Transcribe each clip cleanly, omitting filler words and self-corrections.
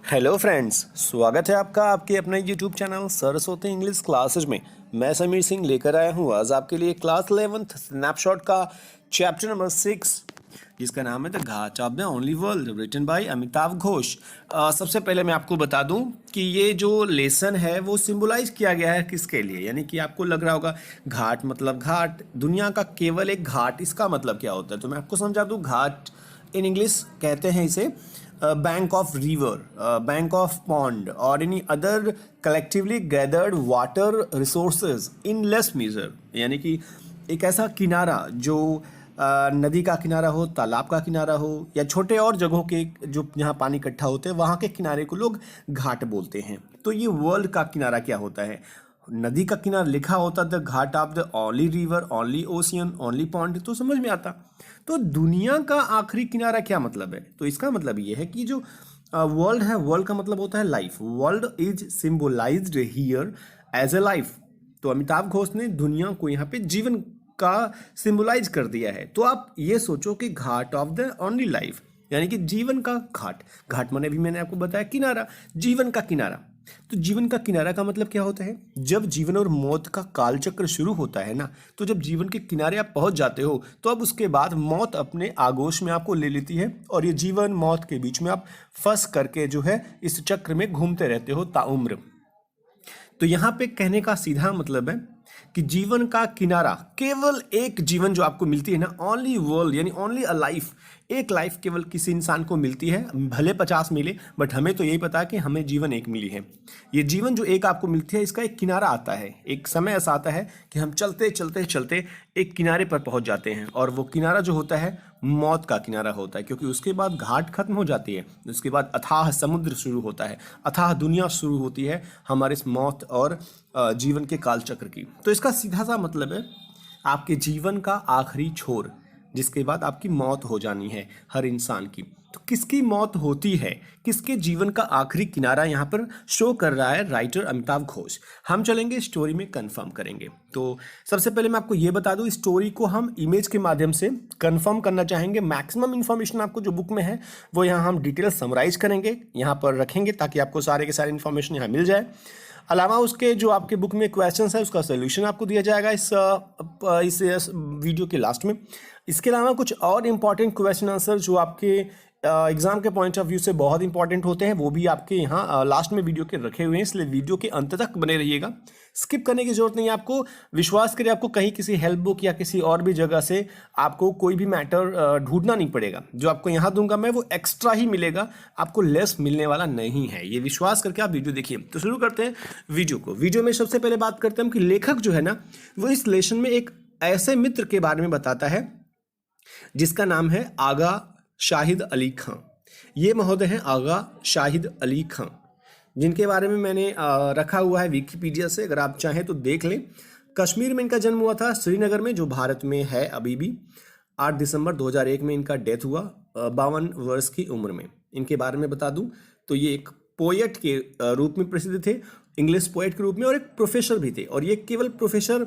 Hello friends, स्वागत है आपका आपके अपने YouTube channel Saraswati English classes में। मैं समीर सिंह लेकर आया हूँ आज आपके लिए क्लास 11th स्नैपशॉट का चैप्टर नंबर 6 जिसका नाम है the ghat of the only world, written by Amitav Ghosh. सबसे पहले मैं आपको बता दूं कि ये जो लेसन है वो सिंबलाइज किया गया है किसके लिए, यानी कि आपको लग रहा होगा घाट मतलब घाट, दुनिया का केवल एक घाट, इसका मतलब क्या होता है। तो मैं आपको समझा दूं, घाट इन इंग्लिश कहते हैं इसे bank of river, bank of pond और any other collectively gathered water resources in less measure, यानी कि एक ऐसा किनारा जो नदी का किनारा हो, तालाब का किनारा हो या छोटे और जगहों के जो जहाँ पानी इकट्ठा होते हैं वहाँ के किनारे को लोग घाट बोलते हैं। तो ये वर्ल्ड का किनारा क्या होता है? नदी का किनारा लिखा होता the ghat of the only river, only ocean, only pond, तो समझ में आता। तो दुनिया का आखिरी किनारा क्या मतलब है? तो इसका मतलब ये है कि जो वर्ल्ड है, वर्ल्ड का मतलब होता है life. World is symbolised here as a life. तो अमिताभ घोष ने दुनिया को यहाँ पे जीवन का सिंबलाइज कर दिया है। तो आप ये सोचो कि घाट ऑफ द ओनली लाइफ, यानी कि जीवन का घाट। घाट माने भी मैंने आपको बताया किनारा, जीवन का किनारा। तो जीवन का किनारा का मतलब क्या होता है? जब जीवन और मौत का कालचक्र शुरू होता है ना, तो जब जीवन के किनारे आप पहुंच जाते हो तो अब उसके बाद मौत अपने आगोश में आपको ले लेती है और ये जीवन मौत के बीच में आप फंस करके जो है इस चक्र में घूमते रहते हो ताउम्र। तो यहाँ पे कहने का सीधा मतलब है कि जीवन का किनारा, केवल एक जीवन जो आपको मिलती है ना, ओनली वर्ल्ड यानी ओनली अ लाइफ, एक लाइफ केवल किसी इंसान को मिलती है। भले 50 मिले, बट हमें तो यही पता है कि हमें जीवन एक मिली है। ये जीवन जो एक आपको मिलती है, इसका एक किनारा आता है, एक समय ऐसा आता है कि हम चलते चलते चलते एक किनारे पर पहुंच जाते हैं और वो किनारा जो होता है मौत का किनारा होता है, क्योंकि उसके बाद घाट खत्म हो जाती है, उसके बाद अथाह समुद्र शुरू होता है, अथाह दुनिया शुरू होती है हमारे इस मौत और जीवन के कालचक्र की। तो इसका सीधा सा मतलब है आपके जीवन का आखिरी छोर, जिसके बाद आपकी मौत हो जानी है हर इंसान की। तो किसकी मौत होती है, किसके जीवन का आखिरी किनारा यहाँ पर शो कर रहा है राइटर अमिताभ घोष। हम चलेंगे स्टोरी में, कंफर्म करेंगे। तो सबसे पहले मैं आपको ये बता दूं, स्टोरी को हम इमेज के माध्यम से कंफर्म करना चाहेंगे। मैक्सिमम इन्फॉर्मेशन आपको जो बुक में है वो यहाँ हम डिटेल समराइज करेंगे, यहाँ पर रखेंगे ताकि आपको सारे के सारे इन्फॉर्मेशन यहाँ मिल जाए। अलावा उसके जो आपके बुक में क्वेश्चंस है उसका सोल्यूशन आपको दिया जाएगा इस वीडियो के लास्ट में। इसके अलावा कुछ और इम्पॉर्टेंट क्वेश्चन आंसर जो आपके एग्जाम के पॉइंट ऑफ व्यू से बहुत इंपॉर्टेंट होते हैं, वो भी आपके यहाँ लास्ट में वीडियो के रखे हुए हैं, इसलिए वीडियो के अंत तक बने रहिएगा। स्किप करने की जरूरत नहीं है आपको। विश्वास करिए, आपको कहीं किसी हेल्प बुक या किसी और भी जगह से आपको कोई भी मैटर ढूंढना नहीं पड़ेगा। जो आपको यहाँ दूंगा मैं वो एक्स्ट्रा ही मिलेगा, आपको लेस मिलने वाला नहीं है, ये विश्वास करके आप वीडियो देखिए। तो शुरू करते हैं वीडियो को। वीडियो में सबसे पहले बात करते हैं कि लेखक जो है ना, वो इस लेसन में एक ऐसे मित्र के बारे में बताता है जिसका नाम है आगा शाहिद अली खां। ये महोदय हैं आगा शाहिद अली खां, जिनके बारे में मैंने रखा हुआ है विकिपीडिया से, अगर आप चाहें तो देख लें। कश्मीर में इनका जन्म हुआ था, श्रीनगर में, जो भारत में है अभी भी। 8 दिसंबर 2001 में इनका डेथ हुआ 52 वर्ष की उम्र में। इनके बारे में बता दूं तो ये एक पोएट के रूप में प्रसिद्ध थे, इंग्लिश पोएट के रूप में, और एक प्रोफेसर भी थे। और ये केवल प्रोफेसर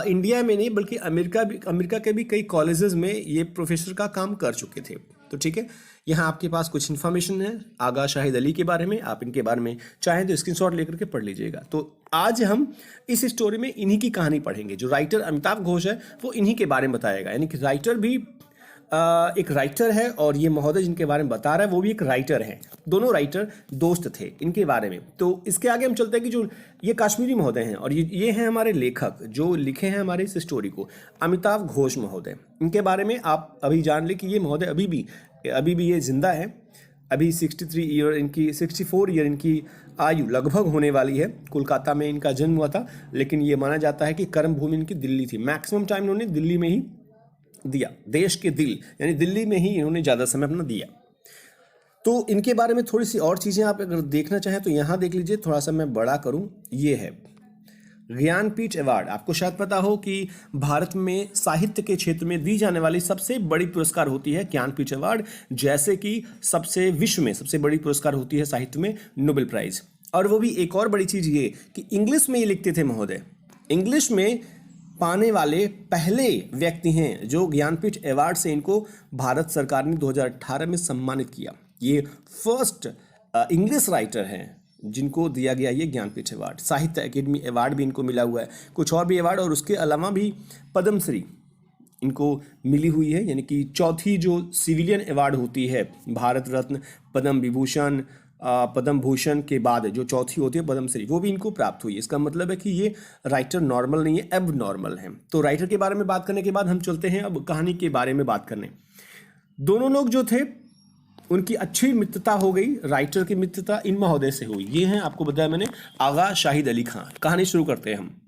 इंडिया में नहीं बल्कि अमेरिका के भी कई कॉलेजेस में ये प्रोफेसर का काम कर चुके थे। तो ठीक है, यहाँ आपके पास कुछ इन्फॉर्मेशन है आगा शाहिद अली के बारे में। आप इनके बारे में चाहें तो स्क्रीनशॉट लेकर के पढ़ लीजिएगा। तो आज हम इस स्टोरी में इन्हीं की कहानी पढ़ेंगे। जो राइटर अमिताभ घोष है वो इन्हीं के बारे में बताएगा, यानी कि राइटर भी एक राइटर है और ये महोदय जिनके बारे में बता रहा है वो भी एक राइटर है। दोनों राइटर दोस्त थे इनके बारे में। तो इसके आगे हम चलते हैं कि जो ये कश्मीरी महोदय हैं और ये हैं हमारे लेखक जो लिखे हैं हमारे इस स्टोरी को, अमिताभ घोष महोदय। इनके बारे में आप अभी जान लें कि ये महोदय अभी भी ये जिंदा है। अभी 64 ईयर इनकी आयु लगभग होने वाली है। कोलकाता में इनका जन्म हुआ था, लेकिन ये माना जाता है कि कर्म भूमि इनकी दिल्ली थी। मैक्सिमम टाइम इन्होंने दिल्ली में ही दिया, देश के दिल यानी दिल्ली में ही इन्होंने ज़्यादा समय अपना दिया। तो इनके बारे में थोड़ी सी और चीज़ें आप अगर देखना चाहें तो यहाँ देख लीजिए, थोड़ा सा मैं बड़ा करूँ। ये है ज्ञानपीठ अवार्ड। आपको शायद पता हो कि भारत में साहित्य के क्षेत्र में दी जाने वाली सबसे बड़ी पुरस्कार होती है ज्ञानपीठ अवार्ड, जैसे कि विश्व में सबसे बड़ी पुरस्कार होती है साहित्य में नोबेल प्राइज। और वो भी एक और बड़ी चीज़ ये कि इंग्लिश में ये लिखते थे महोदय। इंग्लिश में पाने वाले पहले व्यक्ति हैं जो ज्ञानपीठ अवार्ड से इनको भारत सरकार ने 2018 में सम्मानित किया। ये फर्स्ट इंग्लिश राइटर हैं जिनको दिया गया ये ज्ञानपीठ अवार्ड। साहित्य अकेडमी अवार्ड भी इनको मिला हुआ है, कुछ और भी अवार्ड, और उसके अलावा भी पद्मश्री इनको मिली हुई है, यानी कि चौथी जो सिविलियन अवार्ड होती है, भारत रत्न, पद्म विभूषण, पद्म भूषण के बाद जो चौथी होती है पद्मश्री, वो भी इनको प्राप्त हुई है। इसका मतलब है कि ये राइटर नॉर्मल नहीं है, एब नॉर्मल है। तो राइटर के बारे में बात करने के बाद हम चलते हैं अब कहानी के बारे में बात करने। दोनों लोग जो थे उनकी अच्छी मित्रता हो गई। राइटर की मित्रता इन महोदय से हुई। ये हैं, आपको बताया मैंने, आगा शाहिद अली खां। कहानी शुरू करते हैं हम।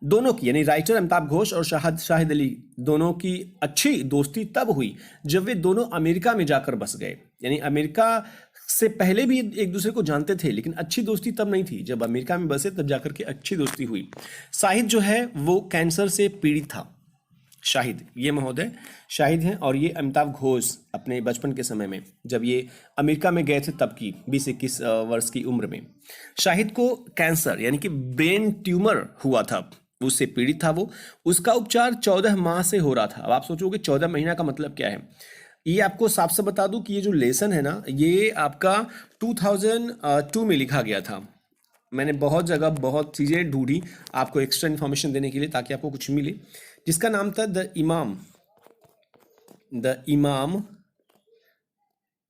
दोनों की, यानी राइटर अमिताभ घोष और शाहिद अली, दोनों की अच्छी दोस्ती तब हुई जब वे दोनों अमेरिका में जाकर बस गए। यानी अमेरिका से पहले भी एक दूसरे को जानते थे, लेकिन अच्छी दोस्ती तब नहीं थी। जब अमेरिका में बसे तब जाकर के अच्छी दोस्ती हुई। शाहिद जो है वो कैंसर से पीड़ित था। शाहिद, ये महोदय शाहिद हैं, और ये अमिताभ घोष अपने बचपन के समय में जब ये अमेरिका में गए थे तब की 20-21 वर्ष की उम्र में शाहिद को कैंसर यानी कि ब्रेन ट्यूमर हुआ था, उससे पीड़ित था वो। उसका उपचार 14 माह से हो रहा था। अब आप सोचोगे 14 महीना का मतलब क्या है। ये आपको साफ से बता दूं कि ये जो लेसन है ना, ये आपका 2002 में लिखा गया था। मैंने बहुत जगह बहुत चीज़ें ढूंढी आपको एक्स्ट्रा इन्फॉर्मेशन देने के लिए, ताकि आपको कुछ मिले, जिसका नाम था द इमाम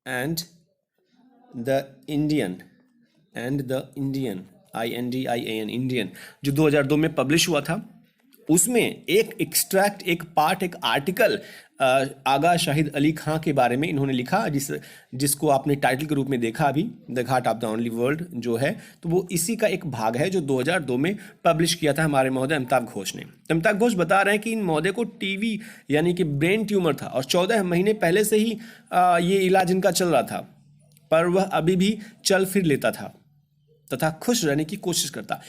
and the Indian INDIAN Indian, जो 2002 में पब्लिश हुआ था। उसमें एक एक्सट्रैक्ट, एक पार्ट, एक आर्टिकल आगा शाहिद अली खां के बारे में इन्होंने लिखा, जिसको आपने टाइटल के रूप में देखा अभी, the ghat of the only world जो है, तो वो इसी का एक भाग है जो 2002 में पब्लिश किया था हमारे महोदय अमिताभ घोष ने। अमिताभ घोष बता रहे हैं कि इन महोदय को टीवी यानी कि ब्रेन ट्यूमर था, और 14 महीने पहले से ही ये इलाज इनका चल रहा था, पर वह अभी भी चल फिर लेता था तथा खुश रहने की कोशिश करता।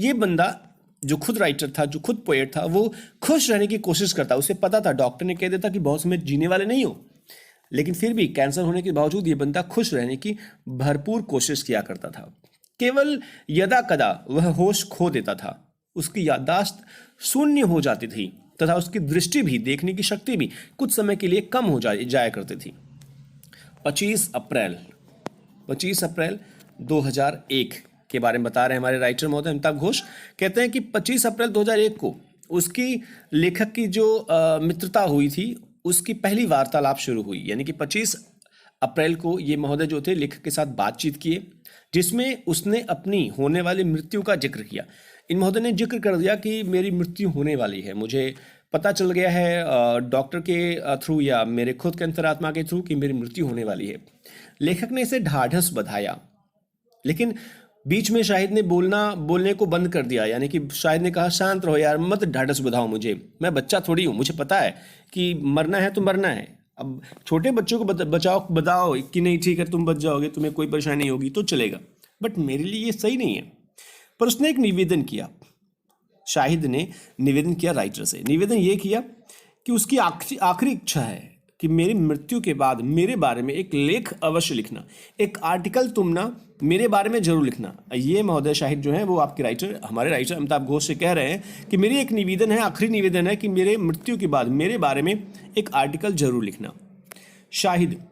ये बंदा जो खुद राइटर था, जो खुद पोएट था, वो खुश रहने की कोशिश करता। उसे पता था, डॉक्टर ने कह देता कि बहुत समय जीने वाले नहीं हो, लेकिन फिर भी कैंसर होने के बावजूद ये बंदा खुश रहने की भरपूर कोशिश किया करता था। केवल यदा कदा वह होश खो देता था, उसकी याददाश्त शून्य हो जाती थी तथा उसकी दृष्टि भी, देखने की शक्ति भी कुछ समय के लिए कम हो जाया करती थी। 25 अप्रैल 2001 के बारे में बता रहे हैं हमारे राइटर महोदय अमिताभ घोष। कहते हैं कि 25 अप्रैल 2001 को उसकी लेखक की जो मित्रता हुई थी, उसकी पहली वार्तालाप शुरू हुई। यानी कि 25 अप्रैल को ये महोदय जो थे लेखक के साथ बातचीत किए, जिसमें उसने अपनी होने वाली मृत्यु का जिक्र किया। इन महोदय ने जिक्र कर दिया कि मेरी मृत्यु होने वाली है, मुझे पता चल गया है डॉक्टर के थ्रू या मेरे खुद के अंतरात्मा के थ्रू कि मेरी मृत्यु होने वाली है। लेखक ने इसे ढाढ़स बधाया, लेकिन बीच में शाहिद ने बोलने को बंद कर दिया। यानी कि शाहिद ने कहा, शांत रहो यार, मत ढाढ़स बधाओ मुझे, मैं बच्चा थोड़ी हूँ, मुझे पता है कि मरना है तो मरना है। अब छोटे बच्चों को बताओ कि नहीं ठीक है तुम बच जाओगे, तुम्हें कोई परेशानी नहीं होगी तो चलेगा, बट मेरे लिए ये सही नहीं है। पर उसने एक निवेदन किया, शाहिद ने निवेदन किया राइटर से। निवेदन ये किया कि उसकी आखिरी इच्छा है कि मेरी मृत्यु के बाद मेरे बारे में एक लेख अवश्य लिखना, एक आर्टिकल तुम ना मेरे बारे में जरूर लिखना। ये महोदय शाहिद जो है वो आपके राइटर, हमारे राइटर अमिताभ घोष से कह रहे हैं कि मेरी एक निवेदन है, आखिरी निवेदन है कि मेरे मृत्यु के बाद मेरे बारे में एक आर्टिकल जरूर लिखना। शाहिद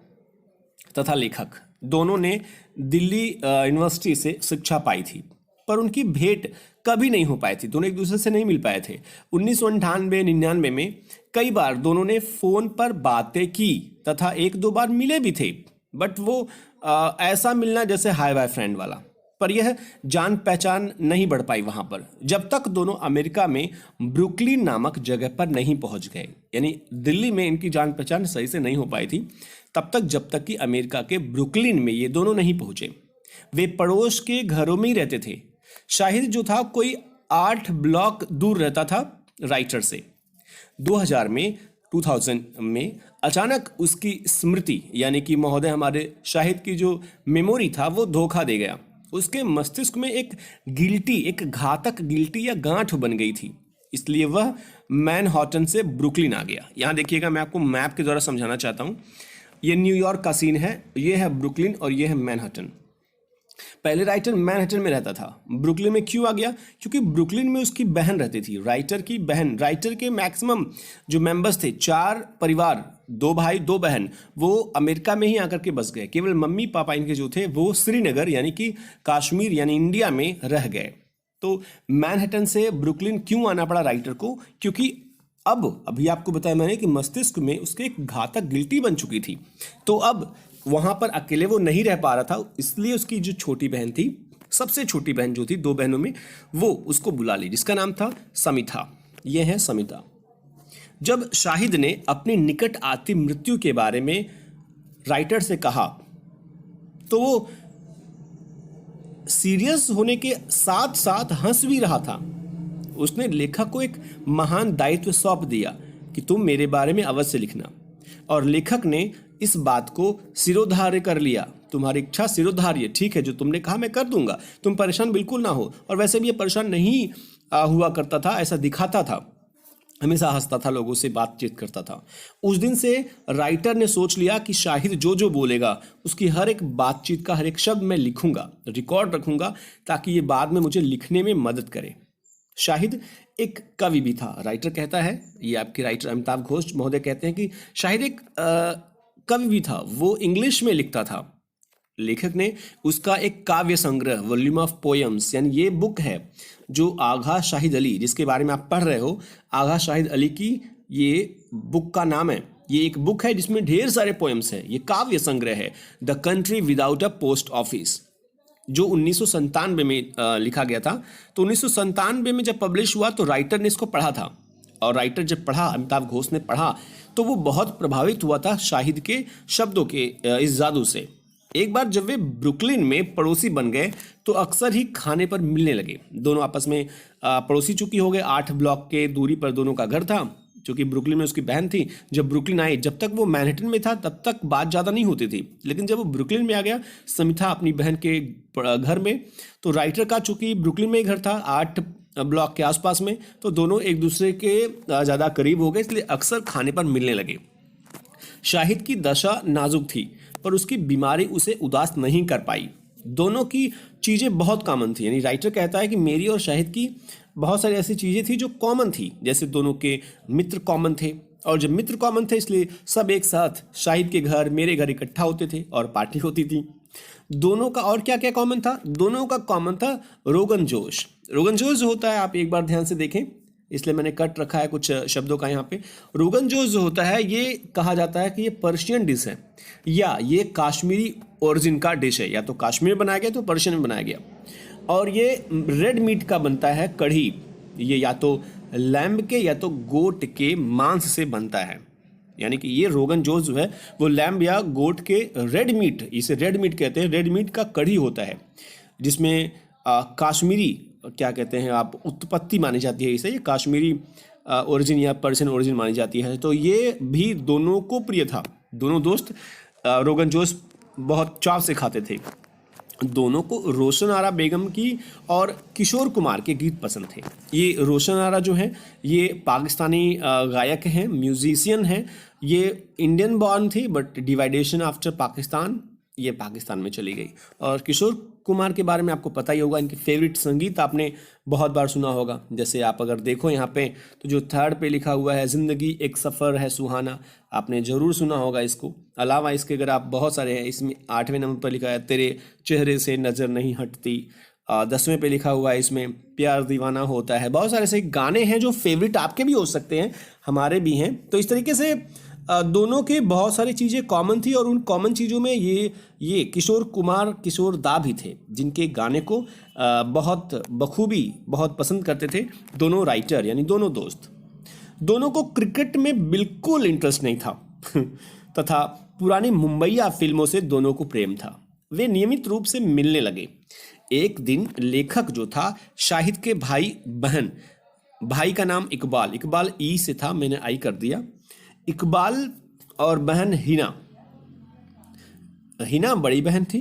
तथा लेखक दोनों ने दिल्ली यूनिवर्सिटी से शिक्षा पाई थी, पर उनकी भेंट कभी नहीं हो पाई थी, दोनों एक दूसरे से नहीं मिल पाए थे। 1998-99 में कई बार दोनों ने फोन पर बातें की तथा 1-2 बार मिले भी थे, बट वो ऐसा मिलना जैसे हाय बाय फ्रेंड वाला। पर यह जान पहचान नहीं बढ़ पाई वहां पर, जब तक दोनों अमेरिका में ब्रुकलिन नामक जगह पर नहीं पहुंच गए। यानी दिल्ली में इनकी जान पहचान सही से नहीं हो पाई थी तब तक, जब तक कि अमेरिका के ब्रुकलिन में ये दोनों नहीं पहुंचे। वे पड़ोस के घरों में ही रहते थे। शाहिद जो था कोई 8 ब्लॉक दूर रहता था राइटर से। 2000 में अचानक उसकी स्मृति यानी कि महोदय हमारे शाहिद की जो मेमोरी था वो धोखा दे गया। उसके मस्तिष्क में एक घातक गिल्टी या गांठ बन गई थी, इसलिए वह मैनहट्टन से ब्रुकलिन आ गया। यहाँ देखिएगा, मैं आपको मैप के द्वारा समझाना चाहता हूँ। ये न्यूयॉर्क का सीन है, ये है ब्रुकलिन और ये है मैनहट्टन। पहले राइटर मैनहट्टन में रहता था, ब्रुकलिन में क्यों आ गया? क्योंकि ब्रुकलिन में उसकी बहन रहती थी, राइटर की बहन। राइटर के मैक्सिमम जो मेंबर्स थे, 4 परिवार, 2 भाई 2 बहन, वो अमेरिका में ही आकर के बस गए। केवल मम्मी पापा इनके जो थे वो श्रीनगर यानी कि कश्मीर यानी इंडिया में रह गए। तो मैनहट्टन से ब्रुकलिन क्यों आना पड़ा राइटर को? क्योंकि अभी आपको बताया मैंने कि मस्तिष्क में उसके एक घातक गिल्टी बन चुकी थी। तो अब वहां पर अकेले वो नहीं रह पा रहा था, इसलिए उसकी जो छोटी बहन थी, सबसे छोटी बहन जो थी 2 बहनों में, वो उसको बुला ली, जिसका नाम था समिथा। ये है समिता। जब शाहिद ने अपनी निकट आती मृत्यु के बारे में राइटर से कहा तो वो सीरियस होने के साथ साथ हंस भी रहा था। उसने लेखक को एक महान दायित्व सौंप दिया कि तुम मेरे बारे में अवश्य लिखना, और लेखक ने इस बात को सिरोधार्य कर लिया। तुम्हारी इच्छा सिरोधार्य, ठीक है, जो तुमने कहा मैं कर दूंगा, तुम परेशान बिल्कुल ना हो। और वैसे भी ये परेशान नहीं हुआ करता था, ऐसा दिखाता था, हमेशा हंसता था, लोगों से बातचीत करता था। उस दिन से राइटर ने सोच लिया कि शाहिद जो जो बोलेगा उसकी हर एक बातचीत का हर एक शब्द मैं लिखूंगा, रिकॉर्ड रखूंगा, ताकि ये बाद में मुझे लिखने में मदद करे। शाहिद एक कवि भी था। राइटर कहता है, ये आपके राइटर अमिताभ घोष महोदय कहते हैं कि शाहिद एक कवि भी था, वो इंग्लिश में लिखता था। लेखक ने उसका एक काव्य संग्रह, वॉल्यूम ऑफ पोएम्स, यानी ये बुक है जो आगा शाहिद अली, जिसके बारे में आप पढ़ रहे हो, आगा शाहिद अली की ये बुक का नाम है। ये एक बुक है जिसमें ढेर सारे पोएम्स हैं। ये काव्य संग्रह है, the country without a post office, जो 1997 में लिखा गया था। तो 1997 में जब पब्लिश हुआ तो राइटर ने इसको पढ़ा था, और राइटर जब पढ़ा, अमिताभ घोष ने पढ़ा, तो वो बहुत प्रभावित हुआ था शाहिद के शब्दों के इस जादू से। एक बार जब वे ब्रुकलिन में पड़ोसी बन गए तो अक्सर ही खाने पर मिलने लगे। दोनों आपस में पड़ोसी चूंकि हो गए, 8 ब्लॉक के दूरी पर दोनों का घर था। क्योंकि ब्रुकलिन में उसकी बहन थी, जब ब्रुकलिन आई, जब तक वो मैनहट्टन में था तब तक बात ज़्यादा नहीं होती थी, लेकिन जब वो ब्रुकलिन में आ गया, समिथा अपनी बहन के घर में, तो राइटर का चूंकि ब्रुकलिन में ही घर था, 8 ब्लॉक के आसपास में, तो दोनों एक दूसरे के ज़्यादा करीब हो गए, इसलिए अक्सर खाने पर मिलने लगे। शाहिद की दशा नाजुक थी, पर उसकी बीमारी उसे उदास नहीं कर पाई। दोनों की चीज़ें बहुत कॉमन थी, यानी राइटर कहता है कि मेरी और शाहिद की बहुत सारी ऐसी चीज़ें थी जो कॉमन थी। जैसे दोनों के मित्र कॉमन थे, और जब मित्र कॉमन थे इसलिए सब एक साथ शाहिद के घर, मेरे घर इकट्ठा होते थे और पार्टी होती थी। दोनों का और क्या क्या कॉमन था? दोनों का कॉमन था रोगन जोश। रोगन जोश जो होता है, आप एक बार ध्यान से देखें, इसलिए मैंने कट रखा है कुछ शब्दों का यहाँ पे। रोगन जोश जो होता है, ये कहा जाता है कि ये पर्शियन डिश है, या ये कश्मीरी ओरिजिन का डिश है। या तो कश्मीर में बनाया गया तो पर्शियन में बनाया गया। और ये रेड मीट का बनता है, कढ़ी। ये या तो लैम्ब के या तो गोट के मांस से बनता है, यानी कि ये रोगन जोश जो है वो लैम्ब या गोट के रेड मीट, इसे रेड मीट कहते हैं, रेड मीट का कढ़ी होता है, जिसमें कश्मीरी क्या कहते हैं आप, उत्पत्ति मानी जाती है इसे, ये कश्मीरी ओरिजिन या पर्शियन ओरिजिन मानी जाती है। तो ये भी दोनों को प्रिय था। दोनों दोस्त रोगन जोश बहुत चाव से खाते थे। दोनों को रोशन आरा बेगम की और किशोर कुमार के गीत पसंद थे। ये रोशन आरा जो है ये पाकिस्तानी गायक हैं, म्यूजिशियन हैं। ये इंडियन बॉर्न थी, बट डिवाइडेशन आफ्टर पाकिस्तान, ये पाकिस्तान में चली गई। और किशोर कुमार के बारे में आपको पता ही होगा, इनके फेवरेट संगीत आपने बहुत बार सुना होगा। जैसे आप अगर देखो यहाँ पे, तो जो 3rd पे लिखा हुआ है, ज़िंदगी एक सफ़र है सुहाना, आपने ज़रूर सुना होगा इसको। अलावा इसके अगर आप बहुत सारे हैं, इसमें 8वें नंबर पर लिखा है तेरे चेहरे से नज़र नहीं हटती। 10वें पे लिखा हुआ है इसमें प्यार दीवाना होता है। बहुत सारे ऐसे गाने हैं जो फेवरेट आपके भी हो सकते हैं, हमारे भी हैं। तो इस तरीके से दोनों के बहुत सारी चीज़ें कॉमन थी, और उन कॉमन चीज़ों में ये किशोर कुमार, किशोर दा भी थे, जिनके गाने को बहुत बखूबी बहुत पसंद करते थे दोनों राइटर, यानी दोनों दोस्त। दोनों को क्रिकेट में बिल्कुल इंटरेस्ट नहीं था तथा पुरानी मुंबईया फिल्मों से दोनों को प्रेम था। वे नियमित रूप से मिलने लगे। एक दिन लेखक जो था, शाहिद के भाई बहन, भाई का नाम इकबाल, इकबाल ई से था, मैंने आई कर दिया, इकबाल और बहन हिना। हिना बड़ी बहन थी,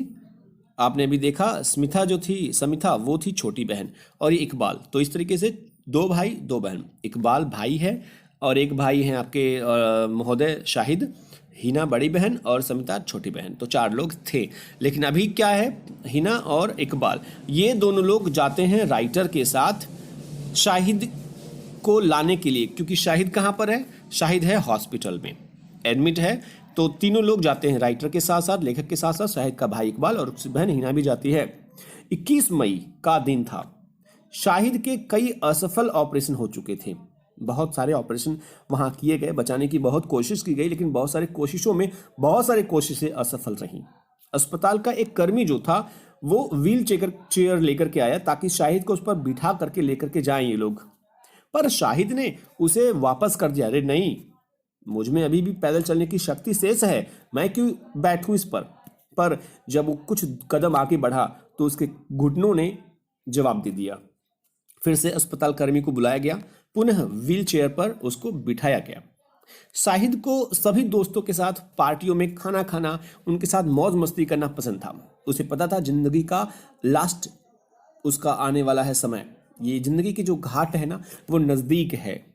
आपने भी देखा। स्मिथा जो थी, समिथा, वो थी छोटी बहन, और ये इकबाल। तो इस तरीके से 2 भाई 2 बहन। इकबाल भाई है, और एक भाई हैं आपके महोदय शाहिद। हिना बड़ी बहन और समिता छोटी बहन, तो 4 लोग थे। लेकिन अभी क्या है, हिना और इकबाल ये दोनों लोग जाते हैं राइटर के साथ शाहिद को लाने के लिए, क्योंकि शाहिद कहाँ पर है, शाहिद है हॉस्पिटल में एडमिट है। तो तीनों लोग जाते हैं राइटर के साथ साथ, लेखक के साथ साथ शाहिद का भाई इकबाल और उसकी बहन हिना भी जाती है। 21 मई का दिन था। शाहिद के कई असफल ऑपरेशन हो चुके थे, बहुत सारे ऑपरेशन वहाँ किए गए, बचाने की बहुत कोशिश की गई, लेकिन बहुत सारे कोशिशों में बहुत सारी कोशिशें असफल रहीं। अस्पताल का एक कर्मी जो था वो व्हील चेयर लेकर के आया ताकि शाहिद को उस पर बिठा करके लेकर के जाएं ये लोग, पर शाहिद ने उसे वापस कर दिया। अरे नहीं, मुझ में अभी भी पैदल चलने की शक्ति शेष है, मैं क्यों बैठूं इस पर जब वो कुछ कदम आगे बढ़ा तो उसके घुटनों ने जवाब दे दिया। फिर से अस्पताल कर्मी को बुलाया गया, पुनः व्हील चेयर पर उसको बिठाया गया। शाहिद को सभी दोस्तों के साथ पार्टियों में खाना खाना, उनके साथ मौज मस्ती करना पसंद था। उसे पता था जिंदगी का लास्ट उसका आने वाला है समय, ये जिंदगी की जो घाट है ना वो नज़दीक है,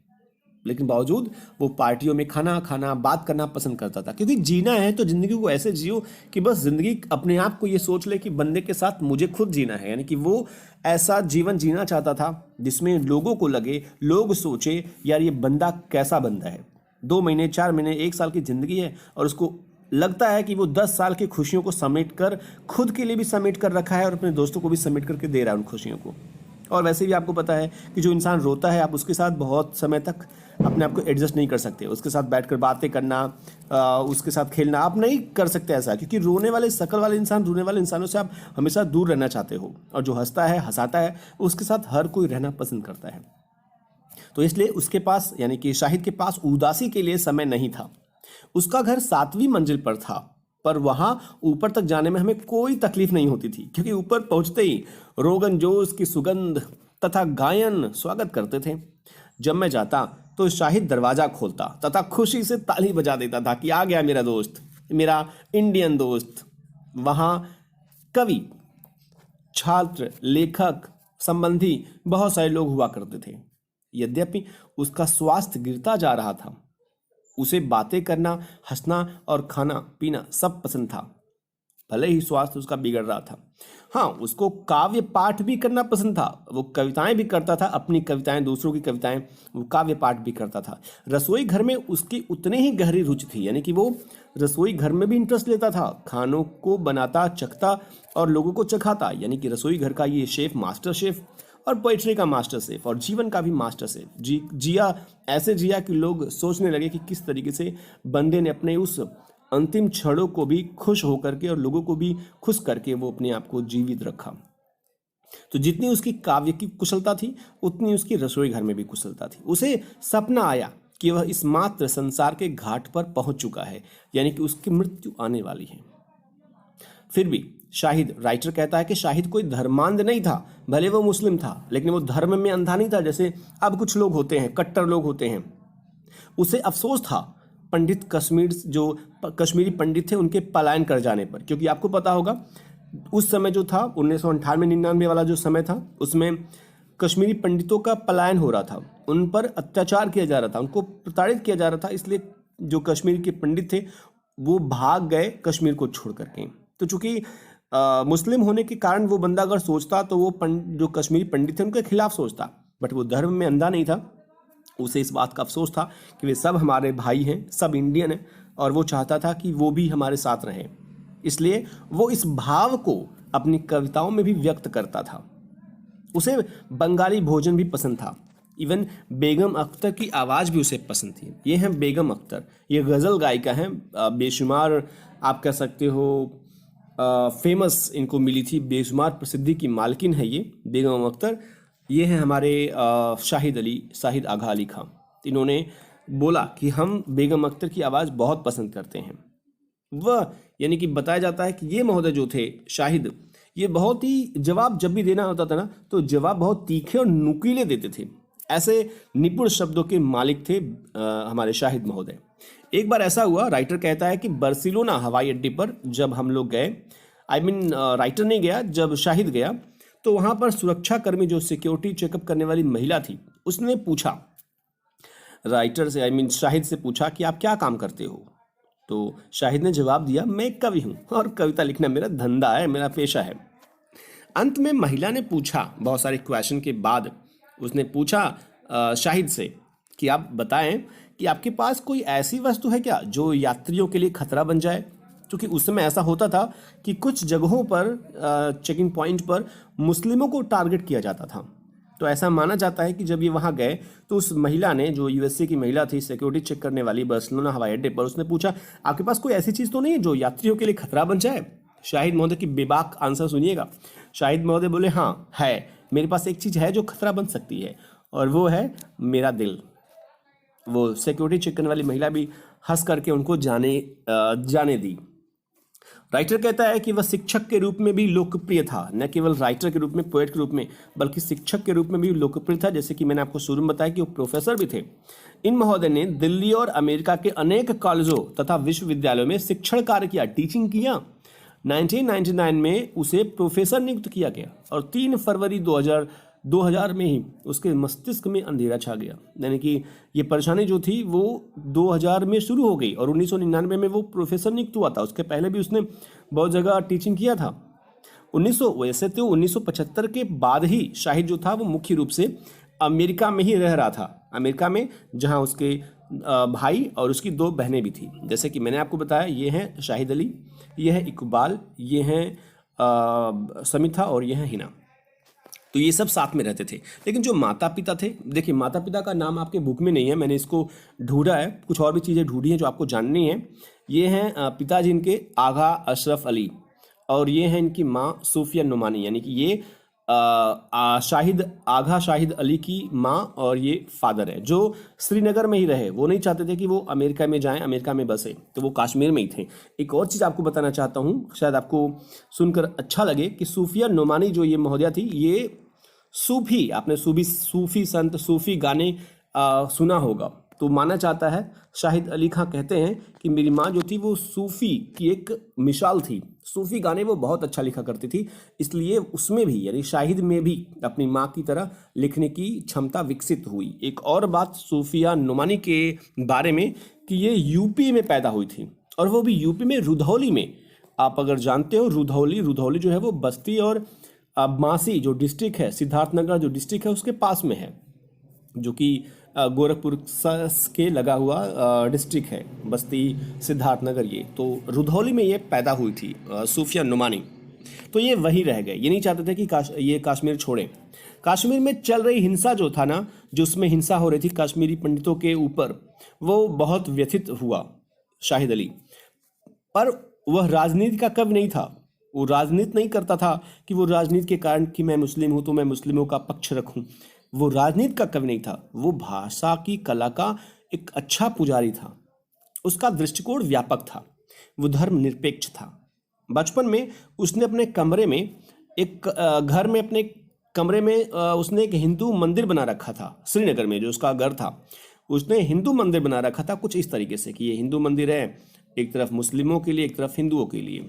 लेकिन बावजूद वो पार्टियों में खाना खाना, बात करना पसंद करता था, क्योंकि जीना है तो जिंदगी को ऐसे जियो कि बस जिंदगी अपने आप को ये सोच ले कि बंदे के साथ मुझे खुद जीना है। यानी कि वो ऐसा जीवन जीना चाहता था जिसमें लोगों को लगे, लोग सोचे यार ये बंदा कैसा बंदा है। 2 महीने, 4 महीने, 1 साल की जिंदगी है और उसको लगता है कि वो 10 साल की खुशियों को समेट कर, खुद के लिए भी समेट कर रखा है और अपने दोस्तों को भी समेट करके दे रहा है उन खुशियों को। और वैसे भी आपको पता है कि जो इंसान रोता है आप उसके साथ बहुत समय तक अपने आप को एडजस्ट नहीं कर सकते, उसके साथ बैठकर बातें करना, उसके साथ खेलना आप नहीं कर सकते ऐसा, क्योंकि रोने वाले शक्ल वाले इंसान, रोने वाले इंसानों से आप हमेशा दूर रहना चाहते हो, और जो हंसता है हंसाता है उसके साथ हर कोई रहना पसंद करता है। तो इसलिए उसके पास यानी कि शाहिद के पास उदासी के लिए समय नहीं था। उसका घर 7वीं मंजिल पर था, पर वहां ऊपर तक जाने में हमें कोई तकलीफ नहीं होती थी, क्योंकि ऊपर पहुंचते ही रोगन जोश की सुगंध तथा गायन स्वागत करते थे। जब मैं जाता तो शाहिद दरवाजा खोलता तथा खुशी से ताली बजा देता था कि आ गया मेरा दोस्त, मेरा इंडियन दोस्त। वहां कवि, छात्र, लेखक, संबंधी बहुत सारे लोग हुआ करते थे। यद्यपि उसका स्वास्थ्य गिरता जा रहा था, उसे बातें करना, हंसना और खाना पीना सब पसंद था, भले ही स्वास्थ्य उसका बिगड़ रहा था। हाँ, उसको काव्य पाठ भी करना पसंद था, वो कविताएं भी करता था, अपनी कविताएं, दूसरों की कविताएं, वो काव्य पाठ भी करता था। रसोई घर में उसकी उतनी ही गहरी रुचि थी, यानी कि वो रसोई घर में भी इंटरेस्ट लेता था, खानों को बनाता, चखता और लोगों को चखाता। यानी कि रसोई घर का ये शेफ, मास्टर शेफ, और पोइट्री का मास्टर शेफ, और जीवन का भी मास्टर शेफ जिया, ऐसे जिया कि लोग सोचने लगे कि किस तरीके से बंदे ने अपने उस अंतिम क्षणों को भी खुश होकर के और लोगों को भी खुश करके वो अपने आप को जीवित रखा। तो जितनी उसकी काव्य की कुशलता थी उतनी उसकी रसोई घर में भी कुशलता थी। उसे सपना आया कि वह इस मात्र संसार के घाट पर पहुंच चुका है, यानी कि उसकी मृत्यु आने वाली है। फिर भी शाहिद, राइटर कहता है कि शाहिद कोई धर्मांध नहीं था, भले वो मुस्लिम था, लेकिन वो धर्म में अंधा नहीं था जैसे अब कुछ लोग होते हैं, कट्टर लोग होते हैं। उसे अफसोस था पंडित कश्मीरी पंडित थे उनके पलायन कर जाने पर, क्योंकि आपको पता होगा उस समय जो था 1998-99 वाला जो समय था, उसमें कश्मीरी पंडितों का पलायन हो रहा था, उन पर अत्याचार किया जा रहा था, उनको प्रताड़ित किया जा रहा था। इसलिए जो कश्मीर के पंडित थे वो भाग गए कश्मीर को छोड़ करके। तो चूंकि मुस्लिम होने के कारण वो बंदा अगर सोचता तो वो जो कश्मीरी पंडित थे उनके खिलाफ सोचता, बट वो धर्म में अंधा नहीं था। उसे इस बात का अफसोस था कि वे सब हमारे भाई हैं, सब इंडियन हैं, और वो चाहता था कि वो भी हमारे साथ रहें। इसलिए वो इस भाव को अपनी कविताओं में भी व्यक्त करता था। उसे बंगाली भोजन भी पसंद था, इवन बेगम अख्तर की आवाज़ भी उसे पसंद थी। ये हैं बेगम अख्तर, ये गज़ल गायिका हैं, बेशुमार आप कह सकते हो फेमस इनको मिली थी, बेशुमार प्रसिद्धि की मालकिन है ये बेगम अख्तर। ये हैं हमारे शाहिद आगा अली खां। इन्होंने बोला कि हम बेगम अख्तर की आवाज़ बहुत पसंद करते हैं। वह यानी कि बताया जाता है कि ये महोदय जो थे शाहिद, ये बहुत ही जवाब जब भी देना होता था ना तो जवाब बहुत तीखे और नुकीले देते थे। ऐसे निपुण शब्दों के मालिक थे हमारे शाहिद महोदय। एक बार ऐसा हुआ, राइटर कहता है कि बार्सिलोना हवाई अड्डे पर जब हम लोग गए, राइटर नहीं गया, जब शाहिद गया तो वहाँ पर सुरक्षा कर्मी जो सिक्योरिटी चेकअप करने वाली महिला थी, उसने पूछा राइटर से, शाहिद से पूछा कि आप क्या काम करते हो। तो शाहिद ने जवाब दिया, मैं एक कवि हूँ और कविता लिखना मेरा धंधा है, मेरा पेशा है। अंत में महिला ने पूछा, बहुत सारे क्वेश्चन के बाद उसने पूछा शाहिद से कि आप बताएं कि आपके पास कोई ऐसी वस्तु है क्या जो यात्रियों के लिए खतरा बन जाए। क्योंकि उस समय ऐसा होता था कि कुछ जगहों पर चेकिंग पॉइंट पर मुस्लिमों को टारगेट किया जाता था। तो ऐसा माना जाता है कि जब ये वहाँ गए तो उस महिला ने, जो यूएसए की महिला थी सिक्योरिटी चेक करने वाली बार्सिलोना हवाई अड्डे पर, उसने पूछा आपके पास कोई ऐसी चीज़ तो नहीं है जो यात्रियों के लिए खतरा बन जाए। शाहिद महोदय की बेबाक आंसर सुनिएगा। शाहिद महोदय बोले, हाँ है, मेरे पास एक चीज़ है जो खतरा बन सकती है और वो है मेरा दिल। वो सिक्योरिटी चेक करने वाली महिला भी हंस करके उनको जाने दी। राइटर कहता है कि वह शिक्षक के रूप में भी लोकप्रिय था, न केवल राइटर के रूप में, पोएट के रूप में, बल्कि शिक्षक के रूप में भी लोकप्रिय था। जैसे कि मैंने आपको शुरू में बताया कि वो प्रोफेसर भी थे। इन महोदय ने दिल्ली और अमेरिका के अनेक कॉलेजों तथा विश्वविद्यालयों में शिक्षण कार्य किया, टीचिंग किया। 1999 में उसे प्रोफेसर नियुक्त किया गया और 3 फरवरी 2000 में ही उसके मस्तिष्क में अंधेरा छा गया। यानी कि ये परेशानी जो थी वो 2000 में शुरू हो गई और 1999 में वो प्रोफेसर नियुक्त हुआ था। उसके पहले भी उसने बहुत जगह टीचिंग किया था। 1975 के बाद ही शाहिद जो था वो मुख्य रूप से अमेरिका में ही रह रहा था। अमेरिका में, जहाँ उसके भाई और उसकी 2 बहनें भी थी। जैसे कि मैंने आपको बताया, ये हैं शाहिद अली, ये है इकबाल, ये हैं समिथा और ये हैं हिना। तो ये सब साथ में रहते थे। लेकिन जो माता पिता थे, देखिए माता पिता का नाम आपके बुक में नहीं है, मैंने इसको ढूंढा है, कुछ और भी चीज़ें ढूंढी हैं जो आपको जाननी है। ये हैं पिताजी इनके आगा अशरफ अली और ये हैं इनकी माँ सूफिया नुमानी। यानी कि ये आगा शाहिद अली की माँ और ये फादर है, जो श्रीनगर में ही रहे। वो नहीं चाहते थे कि वो अमेरिका में जाएं, अमेरिका में बसे, तो वो कश्मीर में ही थे। एक और चीज़ आपको बताना चाहता हूँ, शायद आपको सुनकर अच्छा लगे कि सूफिया नुमानी जो ये महोदया थी, ये सूफी, आपने सूफी संत, सूफी गाने सुना होगा। तो माना जाता है, शाहिद अली खां कहते हैं कि मेरी माँ जो थी वो सूफी की एक मिसाल थी। सूफी गाने वो बहुत अच्छा लिखा करती थी, इसलिए उसमें भी, यानी शाहिद में भी अपनी माँ की तरह लिखने की क्षमता विकसित हुई। एक और बात सूफिया नुमानी के बारे में कि ये यूपी में पैदा हुई थी और वो भी यूपी में रुधौली में। आप अगर जानते हो रुधौली जो है वो बस्ती और मासी जो डिस्ट्रिक्ट है, सिद्धार्थनगर जो डिस्ट्रिक्ट है उसके पास में है, जो कि गोरखपुर के लगा हुआ डिस्ट्रिक्ट है, बस्ती सिद्धार्थनगर। ये तो रुधौली में ये पैदा हुई थी सूफिया नुमानी। तो ये वही रह गए, ये नहीं चाहते थे कि ये कश्मीर छोड़ें। कश्मीर में चल रही हिंसा जो था ना, जो उसमें हिंसा हो रही थी कश्मीरी पंडितों के ऊपर, वो बहुत व्यथित हुआ शाहिद अली। पर वह राजनीति का कवि नहीं था, वो राजनीति नहीं करता था कि वो राजनीति के कारण कि मैं मुस्लिम हूं तो मैं मुस्लिमों का पक्ष रखूं। वो राजनीति का कवि नहीं था, वो भाषा की कला का एक अच्छा पुजारी था। उसका दृष्टिकोण व्यापक था, वो धर्मनिरपेक्ष था। बचपन में उसने अपने कमरे में एक घर में अपने कमरे में उसने एक हिंदू मंदिर बना रखा था। श्रीनगर में जो उसका घर था, उसने हिंदू मंदिर बना रखा था कुछ इस तरीके से कि ये हिंदू मंदिर है, एक तरफ मुस्लिमों के लिए, एक तरफ हिंदुओं के लिए।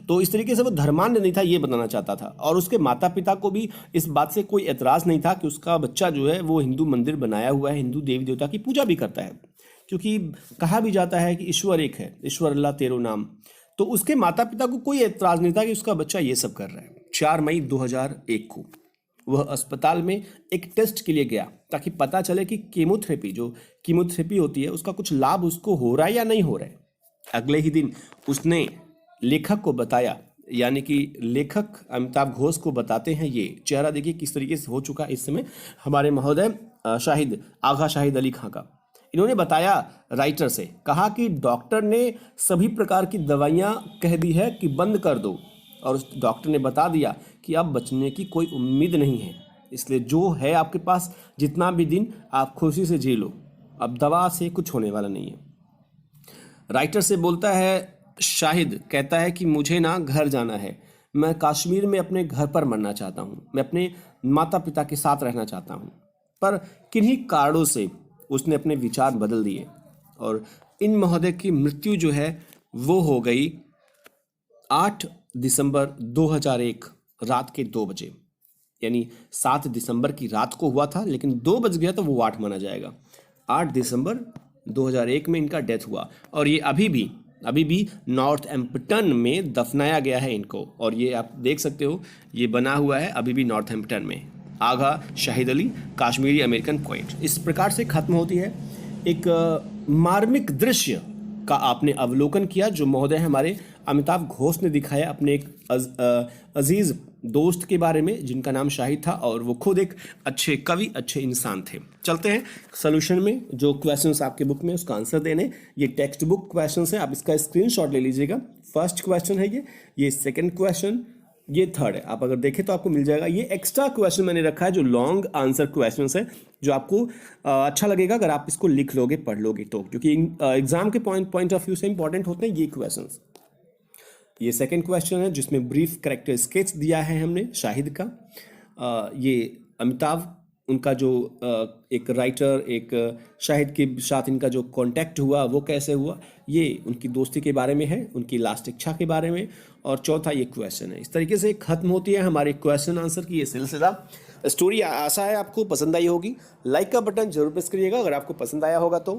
तो इस तरीके से वो धर्मांध नहीं था, ये बताना चाहता था। और उसके माता पिता को भी इस बात से कोई एतराज़ नहीं था कि उसका बच्चा जो है वो हिंदू मंदिर बनाया हुआ है, हिंदू देवी देवता की पूजा भी करता है। क्योंकि कहा भी जाता है कि ईश्वर एक है, ईश्वर अल्लाह तेरो नाम। तो उसके माता पिता को कोई एतराज़ नहीं था कि उसका बच्चा ये सब कर रहा है। 4 मई 2001 को वह अस्पताल में एक टेस्ट के लिए गया ताकि पता चले कि कीमोथेरेपी, जो कीमोथेरेपी होती है, उसका कुछ लाभ उसको हो रहा है या नहीं हो रहा है। अगले ही दिन उसने लेखक को बताया, यानी कि लेखक अमिताभ घोष को बताते हैं। ये चेहरा देखिए किस तरीके से हो चुका है इस समय हमारे महोदय आगा शाहिद अली खां का। इन्होंने बताया राइटर से, कहा कि डॉक्टर ने सभी प्रकार की दवाइयाँ कह दी है कि बंद कर दो, और उस डॉक्टर ने बता दिया कि अब बचने की कोई उम्मीद नहीं है, इसलिए जो है आपके पास जितना भी दिन आप खुशी से जी लो, अब दवा से कुछ होने वाला नहीं है। राइटर से बोलता है, शाहिद कहता है कि मुझे ना घर जाना है, मैं कश्मीर में अपने घर पर मरना चाहता हूँ, मैं अपने माता पिता के साथ रहना चाहता हूँ। पर किन्हीं कारणों से उसने अपने विचार बदल दिए और इन महोदय की मृत्यु जो है वो हो गई 8 दिसंबर 2001 रात के 2 बजे। यानी 7 दिसंबर की रात को हुआ था, लेकिन 2 बज गया तो वो 8 माना जाएगा। 8 दिसंबर 2001 में इनका डेथ हुआ और ये अभी भी नॉर्थहैम्पटन में दफनाया गया है इनको। और ये आप देख सकते हो, ये बना हुआ है अभी भी नॉर्थहैम्पटन में। आगा शाहिद अली, कश्मीरी अमेरिकन पोएट। इस प्रकार से खत्म होती है। एक मार्मिक दृश्य का आपने अवलोकन किया जो महोदय हमारे अमिताभ घोष ने दिखाया अपने एक अजीज दोस्त के बारे में जिनका नाम शाहिद था और वो खुद एक अच्छे कवि, अच्छे इंसान थे। चलते हैं सोल्यूशन में। जो क्वेश्चंस आपके बुक में उसका आंसर देने, ये टेक्स्ट बुक क्वेश्चंस है, आप इसका स्क्रीनशॉट ले लीजिएगा। फर्स्ट क्वेश्चन है ये सेकंड क्वेश्चन, ये थर्ड है। आप अगर देखें तो आपको मिल जाएगा। ये एक्स्ट्रा क्वेश्चन मैंने रखा है जो लॉन्ग आंसर क्वेश्चंस है, जो आपको अच्छा लगेगा अगर आप इसको लिख लोगे, पढ़ लोगे तो, क्योंकि एग्जाम के पॉइंट ऑफ व्यू से इंपॉर्टेंट होते हैं ये क्वेश्चंस। ये सेकंड क्वेश्चन है जिसमें ब्रीफ कैरेक्टर स्केच दिया है हमने शाहिद का। ये अमिताभ, उनका जो एक राइटर, एक शाहिद के साथ इनका जो कांटेक्ट हुआ वो कैसे हुआ, ये उनकी दोस्ती के बारे में है, उनकी लास्ट इच्छा के बारे में। और चौथा ये क्वेश्चन है। इस तरीके से खत्म होती है हमारी क्वेश्चन आंसर की ये सिलसिला। स्टोरी आशा है आपको पसंद आई होगी। लाइक का बटन जरूर प्रेस करिएगा अगर आपको पसंद आया होगा तो।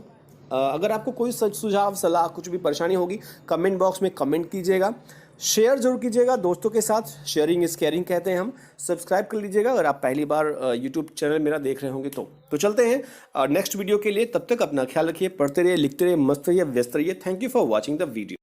अगर आपको कोई सुझाव, सलाह, कुछ भी परेशानी होगी कमेंट बॉक्स में कमेंट कीजिएगा। शेयर जरूर कीजिएगा दोस्तों के साथ, शेयरिंग इज केयरिंग कहते हैं हम। सब्सक्राइब कर लीजिएगा अगर आप पहली बार यूट्यूब चैनल मेरा देख रहे होंगे तो चलते हैं नेक्स्ट वीडियो के लिए। तब तक अपना ख्याल रखिए, पढ़ते रहिए, लिखते रहिए, मस्त रहिए, व्यस्त रहिए। Thank you for watching the video.